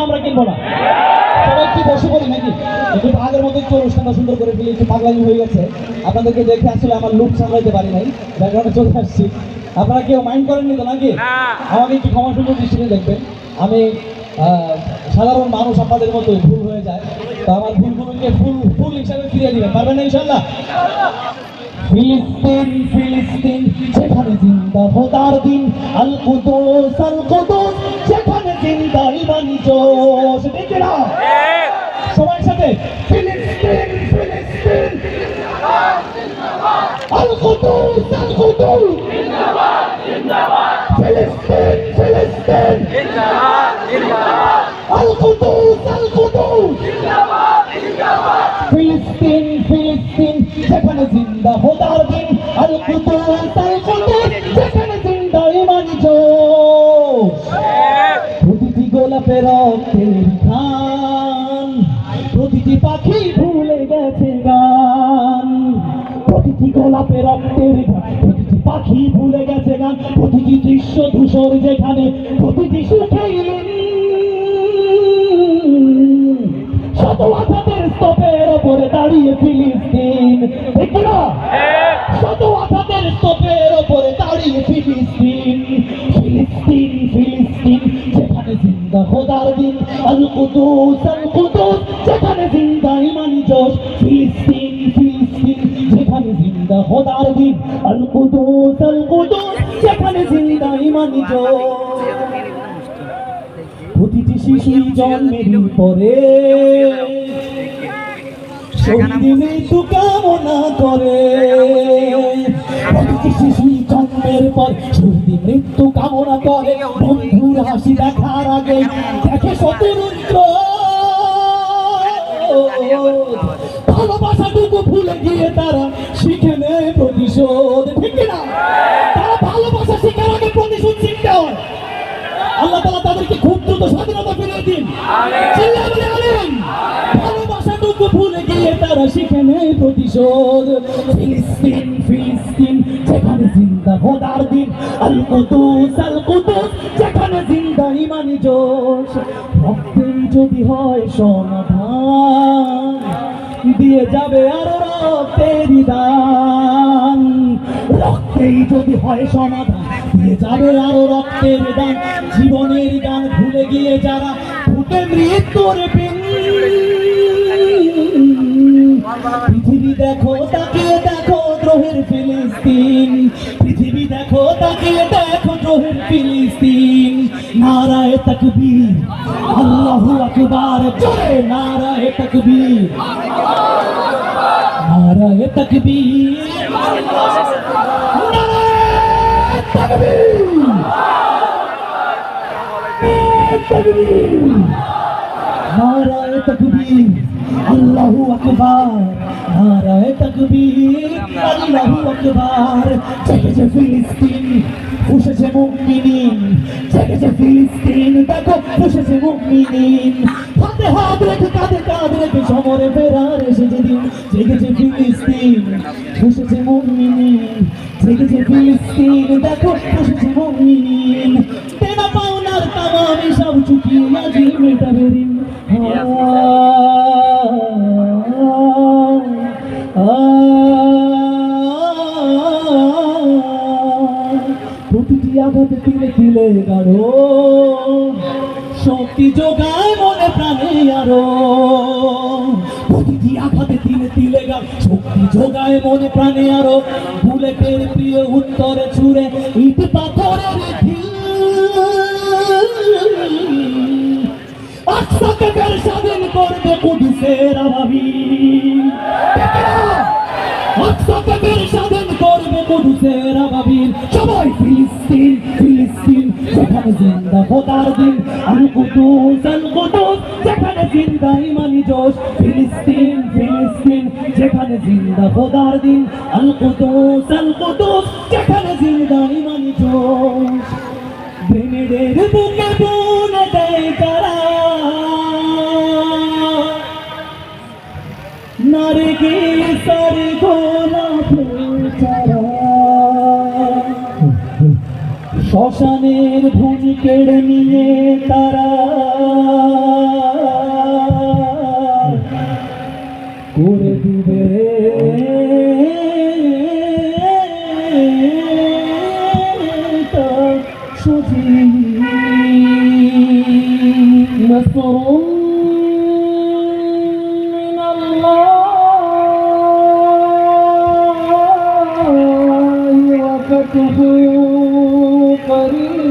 আমরা কিনবো না? সবাই কি বসে পড়ি নাকি? একটু আগের মতো একটু অনুষ্ঠানটা সুন্দর করে ফেলি, একটু পাগলামি হয়ে গেছে। আপনাদেরকে দেখে আসলে আমার লুক সামলাইতে পারি নাই, ব্যাকগ্রাউন্ডে চলে আসছি। আপনারা কেউ মাইন্ড করেননি তো নাকি? আমাকে একটু ক্ষমা সুন্দর দৃষ্টিতে দেখবেন। আমি সাধারণ মানুষ, আপনাদের মতোই ভুল হয়ে যায়, তো আমার ভুলগুলোকে ফুল হিসাবে ফিরিয়ে দিবেন, পারবেন না ইনশাল্লাহ? ফিলিস্তিন ফিলিস্তিন যেখানে জিন্দা খোদার দিন, আল কুদুস যেখানে জিন্দা ইমানি জোশ। ঠিক না? সবাই সাথে ফিলিস্তিন ফিলিস্তিন আল কুদুস জিন্দাবাদ ফিলিস্তিন ফিলিস্তিন আল কুদুস ফিলিস্তিন ফিলিস্তিন যেখানে জিন্দা খোদার দিন, আল কুদুস যেখানে জিন্দা ইমানি জোশ। প্রতিটি গোলাপে রক্তের ঘ্রাণ, প্রতিটি পাখি ভুলে গেছে গান। প্রতিটি গোলাপে রক্তের ঘ্রাণ, প্রতিটি পাখি ভুলে গেছে গান। প্রতিটি দৃশ্য ধূসর যেখানে, প্রতিটি সুখে শত আঘাতের স্তূপের ওপরে দাঁড়িয়ে ফিলিস্তিন। ঠিক না? শত আঘাতের স্তূপের ওপরে দাঁড়িয়ে ফিলিস্তিন। ফিলিস্তিন ফিলিস্তিন যেখানে জিন্দা খোদার দিন, আল কুদুস যেখানে জিন্দা ইমানি জোশ। ফিলিস্তিন ফিলিস্তিন যেখানে জিন্দা খোদার দিন, আল কুদুস যেখানে জিন্দা ইমানি জোশ। প্রতিটি শিশু জন্মের পরে শহীদের মৃত্যু কামনা করে। প্রতিটি শিশু জন্মের পর শহীদের মৃত্যু কামনা করে। বন্ধুর হাসি দেখার আগে দেখে শত্রুর ভালোবাসাটুকু ভুলে গিয়ে তারা শিখে নেয় প্রতিশোধ। ঠিক না? তারা ভালোবাসা শেখার আগে প্রতিশোধ শিখতে হয়। আল্লাহ তাআলা তাদেরকে খুব দ্রুত স্বাধীনতা ফিরিয়ে দিন। ভালোবাসাটুকু ভুলে গিয়ে তারা শিখে নেয় প্রতিশোধ। ফিলিস্তিন ফিলিস্তিন যেখানে জিন্দা খোদার দিন, আল কুদুস যেখানে জিন্দা ইমানি জোশ। রক্তেই যদি হয় সমাধান, দিয়ে যাবে আরো রক্তের দান। রক্তেই যদি হয় সমাধান, দিয়ে যাবে আরো রক্তের দান। জীবনের গান ভুলে গিয়ে যারা ফুটে মৃত্যুর পিন। পৃথিবী দেখো তাকিয়ে দেখো দ্রোহের ফিলিস্তিন। পৃথিবী দেখো তাকিয়ে দেখো দ্রোহের ফিলিস্তিন। নারায়ে তাকবীর, আল্লাহু আকবার, জোরে নারায়ে তাকবীর, নারায়ে তাকবীর, নারায়ে তাকবীর, আল্লাহু আকবার, নারায়ে তাকবীর, আল্লাহু আকবার। জেগেছে ফিলিস্তিন, ফুঁসেছে মুমিনিন। জেগেছে ফিলিস্তিন, দেখো ফুঁসেছে মুমিনিন। হাতে হাত রেখে কাঁধে কাঁধ রেখে সমরে ফেরার এসেছে দিন। জেগেছে ফিলিস্তিন, ফুঁসেছে মুমিনিন। জেগেছে ফিলিস্তিন, দেখো ফুঁসেছে মুমিনিন। তেনা পাওনার তামামি সব চুকিয়ে আজি মেটাবে দিন। প্রতিটি আঘাতে তিলে তিলে গাঢ় শক্তি যোগায় মনে প্রাণে আরো। প্রতিটি আঘাতে তিলে তিলে গাঢ় শক্তি যোগায় মনে প্রাণে আরো। বুলেটের প্রিয় উত্তরে ছুড়ে ইট পাথরের ঢিল। আকসাকে ফের স্বাধীন করবে কুদুসের আবাবিল। আকসাকে ফের স্বাধীন করবে কুদুসের আবাবিল। সবাই ফিলিস্তিন ফিলিস্তিন যেখানে জিন্দা খোদার দিন, আল কুদুস যেখানে জিন্দা ইমানি জোশ। ফিলিস্তিন ফিলিস্তিন যেখানে জিন্দা খোদার দিন, আল কুদুস যেখানে জিন্দা ইমানি জোশ। গ্রেনেডের বুকে বুনে দেয় যারা, নারগিসের গোলাপের চারা। শ্মশানের ভূমি কেড়ে নিয়ে তারা نصر من الله وفتح قريب